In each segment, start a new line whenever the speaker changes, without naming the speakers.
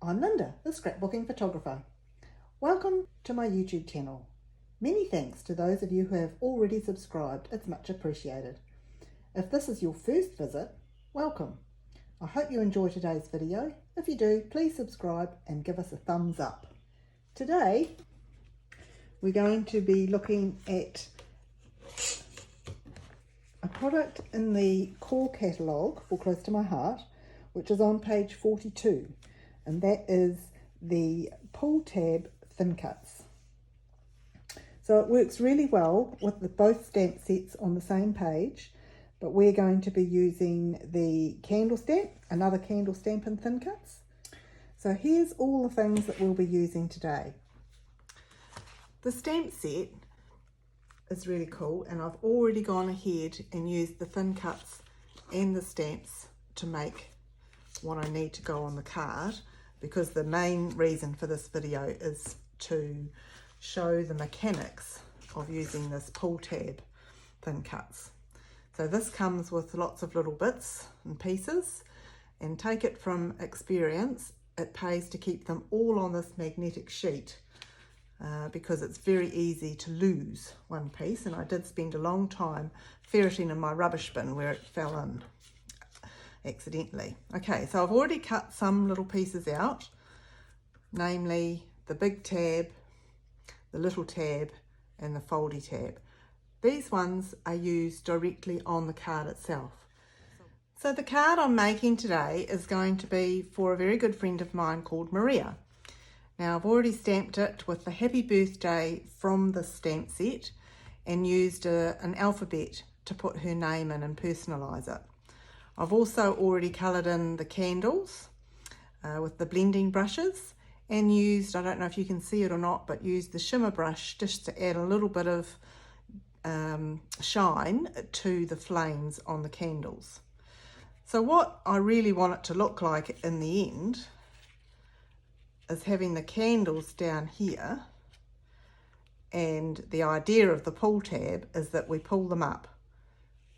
I'm Linda, the scrapbooking photographer. Welcome to my YouTube channel. Many thanks to those of you who have already subscribed, it's much appreciated. If this is your first visit, welcome. I hope you enjoy today's video. If you do, please subscribe and give us a thumbs up. Today, we're going to be looking at a product in the core catalogue for Close to My Heart, which is on page 42, and that is the Pull Tab Thin Cuts. So it works really well with both stamp sets on the same page, but we're going to be using the candle stamp, another candle stamp in Thin Cuts. So here's all the things that we'll be using today. The stamp set is really cool, and I've already gone ahead and used the Thin Cuts and the stamps to make what I need to go on the card, because the main reason for this video is to show the mechanics of using this Pull Tab Thin Cuts. So this comes with lots of little bits and pieces, and take it from experience, it pays to keep them all on this magnetic sheet because it's very easy to lose one piece, and I did spend a long time ferreting in my rubbish bin where it fell in accidentally. Okay, so I've already cut some little pieces out, namely the big tab, the little tab and the foldy tab. These ones are used directly on the card itself. So the card I'm making today is going to be for a very good friend of mine called Maria. Now I've already stamped it with the happy birthday from the stamp set and used an alphabet to put her name in and personalise it. I've also already coloured in the candles with the blending brushes, and used, I don't know if you can see it or not, but used the shimmer brush just to add a little bit of shine to the flames on the candles. So what I really want it to look like in the end is having the candles down here, and the idea of the pull tab is that we pull them up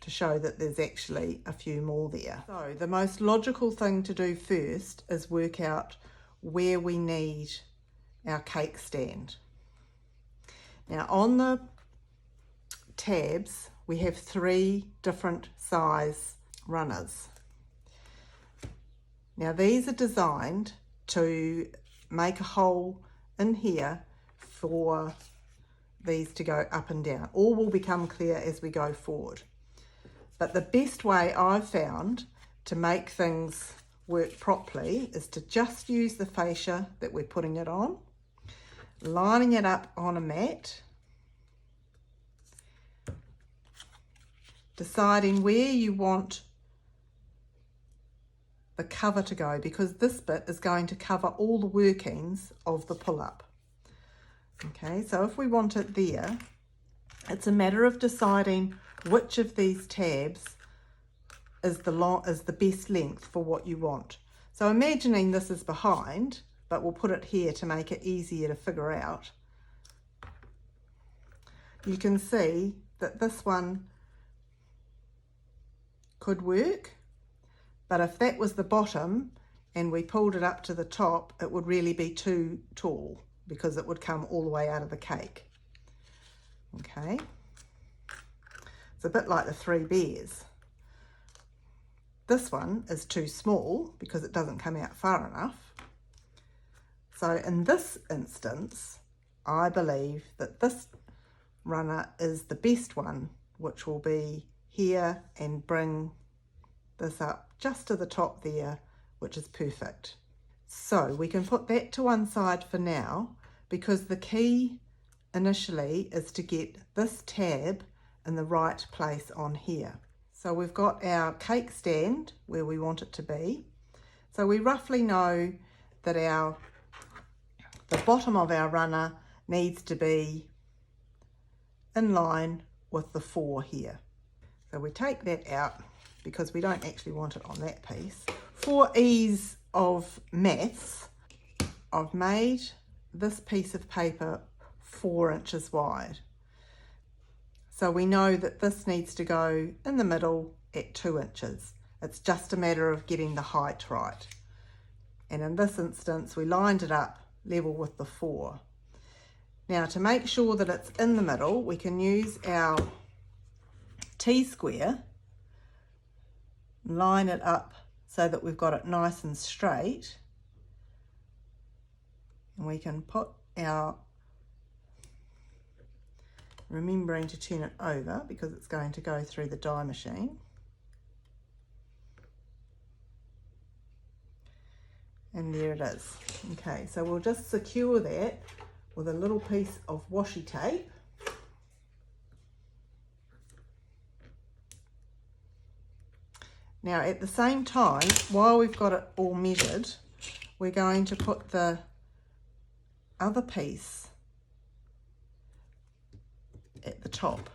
to show that there's actually a few more there. So the most logical thing to do first is work out where we need our cake stand. Now on the tabs we have 3 different size runners. Now these are designed to make a hole in here for these to go up and down. All will become clear as we go forward. But the best way I've found to make things work properly is to just use the fascia that we're putting it on, lining it up on a mat, deciding where you want the cover to go, because this bit is going to cover all the workings of the pull-up. Okay, so if we want it there, it's a matter of deciding which of these tabs is the best length for what you want. So imagining this is behind, but we'll put it here to make it easier to figure out. You can see that this one could work, but if that was the bottom and we pulled it up to the top, it would really be too tall because it would come all the way out of the cake. Okay. It's a bit like the 3 bears. This one is too small because it doesn't come out far enough. So in this instance, I believe that this runner is the best one, which will be here and bring this up just to the top there, which is perfect. So we can put that to one side for now, because the key initially is to get this tab in the right place on here. So we've got our cake stand where we want it to be. So we roughly know that the bottom of our runner needs to be in line with the 4 here. So we take that out because we don't actually want it on that piece. For ease of maths, I've made this piece of paper 4 inches wide. So we know that this needs to go in the middle at 2 inches. It's just a matter of getting the height right. and in this instance we lined it up level with the 4. Now to make sure that it's in the middle, we can use our T-square, line it up so that we've got it nice and straight, and we can put our, remembering to turn it over because it's going to go through the die machine. And there it is. Okay, so we'll just secure that with a little piece of washi tape. Now at the same time, while we've got it all measured, we're going to put the other piece at the top.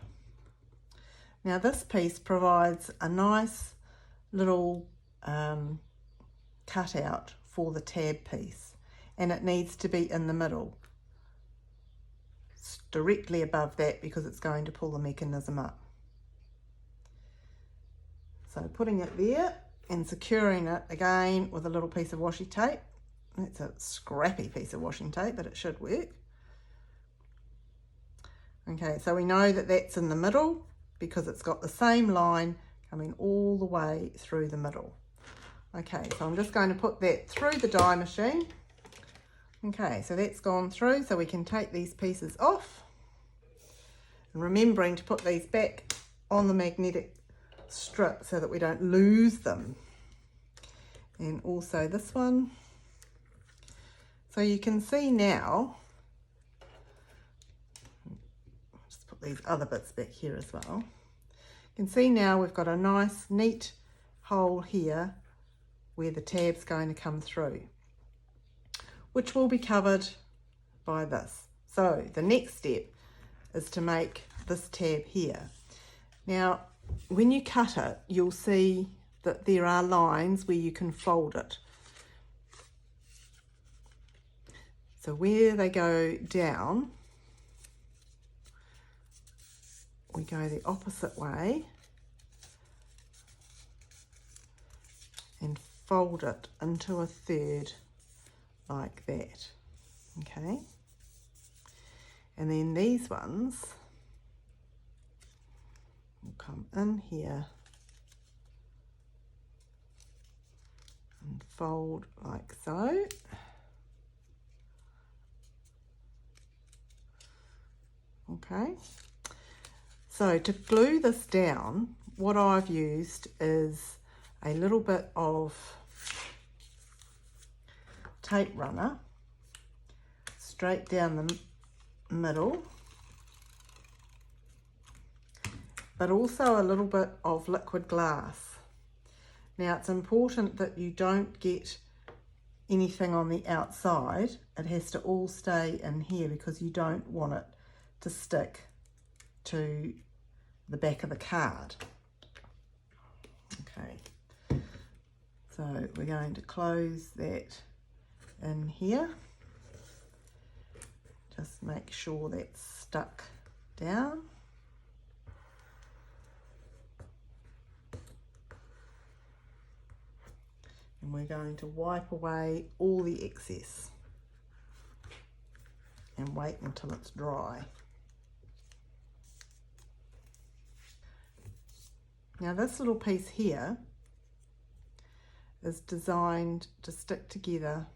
Now this piece provides a nice little cutout for the tab piece, and it needs to be in the middle, it's directly above that, because it's going to pull the mechanism up. So putting it there and securing it again with a little piece of washi tape. It's a scrappy piece of washing tape, but it should work. Okay, so we know that that's in the middle because it's got the same line coming all the way through the middle. Okay, so I'm just going to put that through the die machine. Okay, so that's gone through, so we can take these pieces off. And remembering to put these back on the magnetic strip so that we don't lose them. And also this one. So you can see now, just put these other bits back here as well. You can see now we've got a nice neat hole here where the tab's going to come through, which will be covered by this. So the next step is to make this tab here. Now when you cut it, you'll see that there are lines where you can fold it. So where they go down, we go the opposite way and fold it into a third like that. Okay, and then these ones will come in here and fold like so. Okay, so to glue this down, what I've used is a little bit of tape runner straight down the middle, but also a little bit of liquid glass. Now it's important that you don't get anything on the outside. It has to all stay in here because you don't want it to stick to the back of the card. Okay, so we're going to close that in here. Just make sure that's stuck down. And we're going to wipe away all the excess and wait until it's dry. Now this little piece here is designed to stick together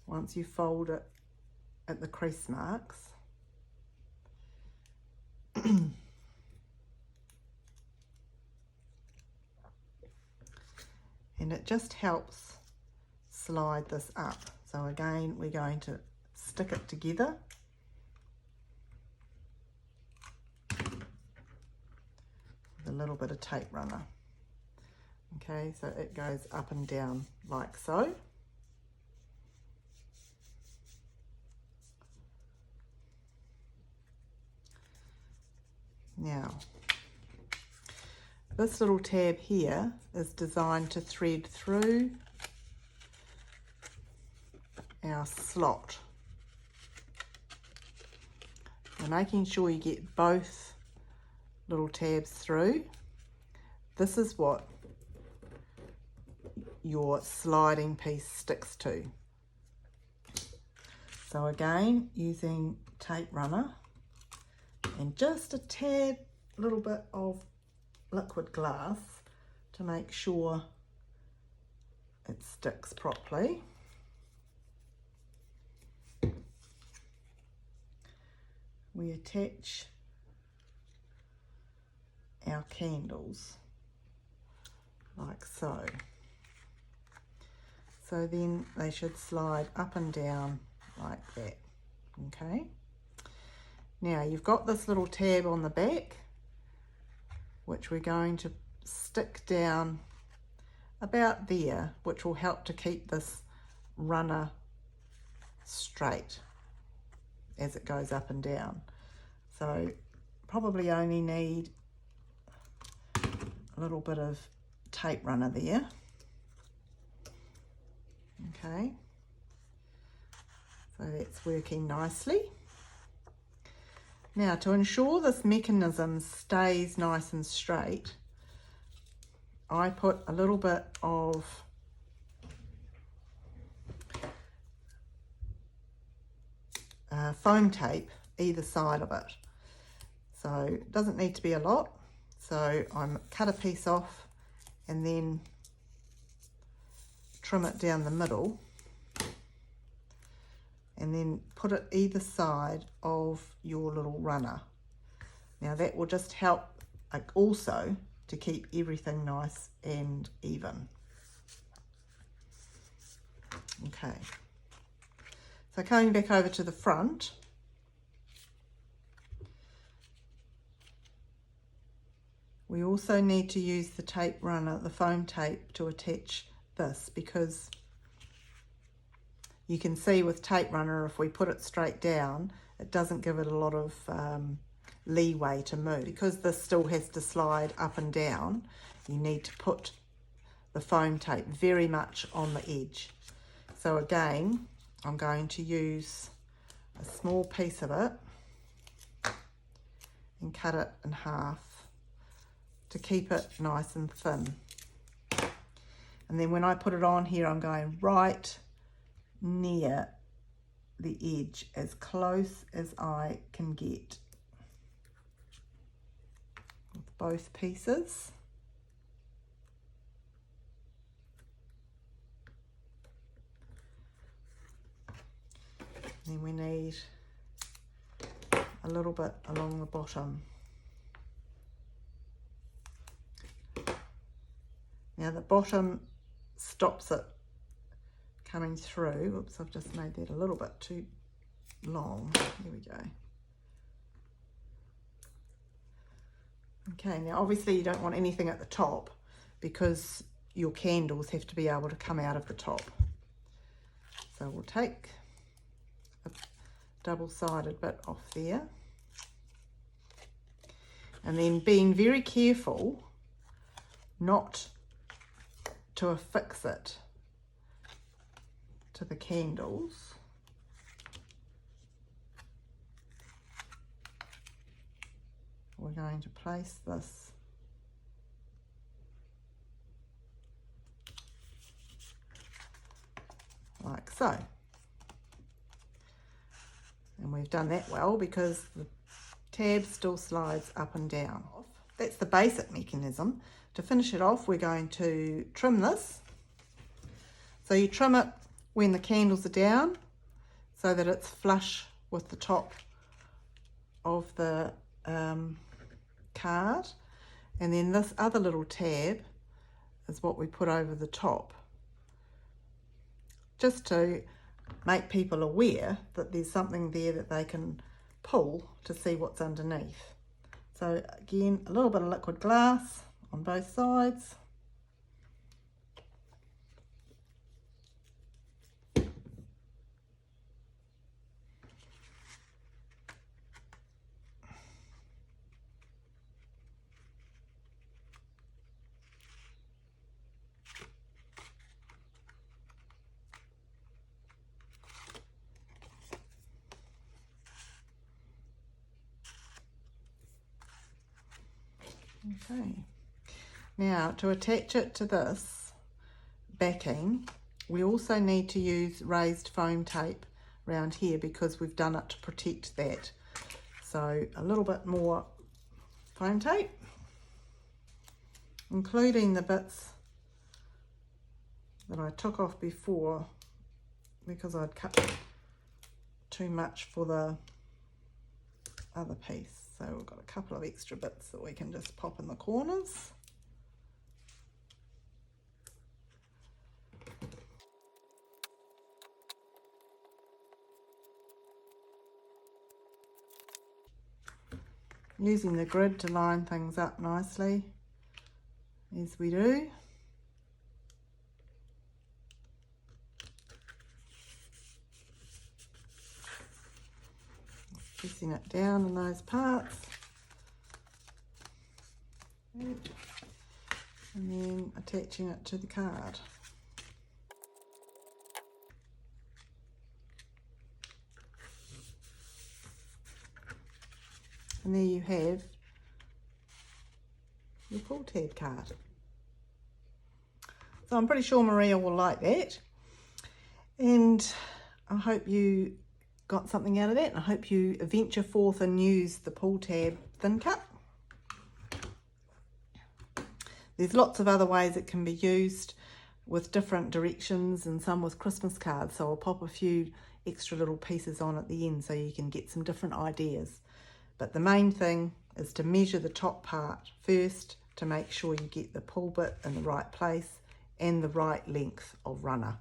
once you fold it at the crease marks. And it just helps slide this up. So again, we're going to stick it together. With a little bit of tape runner. Okay, so it goes up and down like so. Now, this little tab here is designed to thread through our slot. So making sure you get both little tabs through. This is what your sliding piece sticks to. So again, using tape runner and just a tad little bit of liquid glass to make sure it sticks properly. We attach our candles like so. So then they should slide up and down like that, okay? Now you've got this little tab on the back, which we're going to stick down about there, which will help to keep this runner straight as it goes up and down. So probably only need a little bit of tape runner there. Okay, so that's working nicely. Now to ensure this mechanism stays nice and straight, I put a little bit of foam tape either side of it. So it doesn't need to be a lot. So I'm cut a piece off and then trim it down the middle and then put it either side of your little runner. Now that will just help also to keep everything nice and even. Okay, so coming back over to the front, we also need to use the tape runner, the foam tape, to attach this, because you can see with tape runner, if we put it straight down, it doesn't give it a lot of leeway to move. Because this still has to slide up and down, you need to put the foam tape very much on the edge. So again, I'm going to use a small piece of it and cut it in half to keep it nice and thin. And then when I put it on here, I'm going right near the edge, as close as I can get with both pieces. Then we need a little bit along the bottom. Now the bottom stops it coming through. Oops, I've just made that a little bit too long. There we go. Okay, now obviously you don't want anything at the top because your candles have to be able to come out of the top. So we'll take a double-sided bit off there. And then being very careful not to affix it to the candles. We're going to place this like so. And we've done that well because the tab still slides up and down. That's the basic mechanism. To finish it off, we're going to trim this. So you trim it when the candles are down so that it's flush with the top of the card. And then this other little tab is what we put over the top, just to make people aware that there's something there that they can pull to see what's underneath. So again, a little bit of liquid glass on both sides. Okay, now to attach it to this, backing, we also need to use raised foam tape around here because we've done it to protect that. So a little bit more foam tape, including the bits that I took off before because I'd cut too much for the other piece. So we've got a couple of extra bits that we can just pop in the corners. Using the grid to line things up nicely as we do. Pressing it down in those parts. And then attaching it to the card. And there you have your pull tab card. So I'm pretty sure Maria will like that. And I hope you got something out of that. I hope you venture forth and use the pull tab thin cut. There's lots of other ways it can be used with different directions and some with Christmas cards. So I'll pop a few extra little pieces on at the end so you can get some different ideas. But the main thing is to measure the top part first to make sure you get the pull bit in the right place and the right length of runner.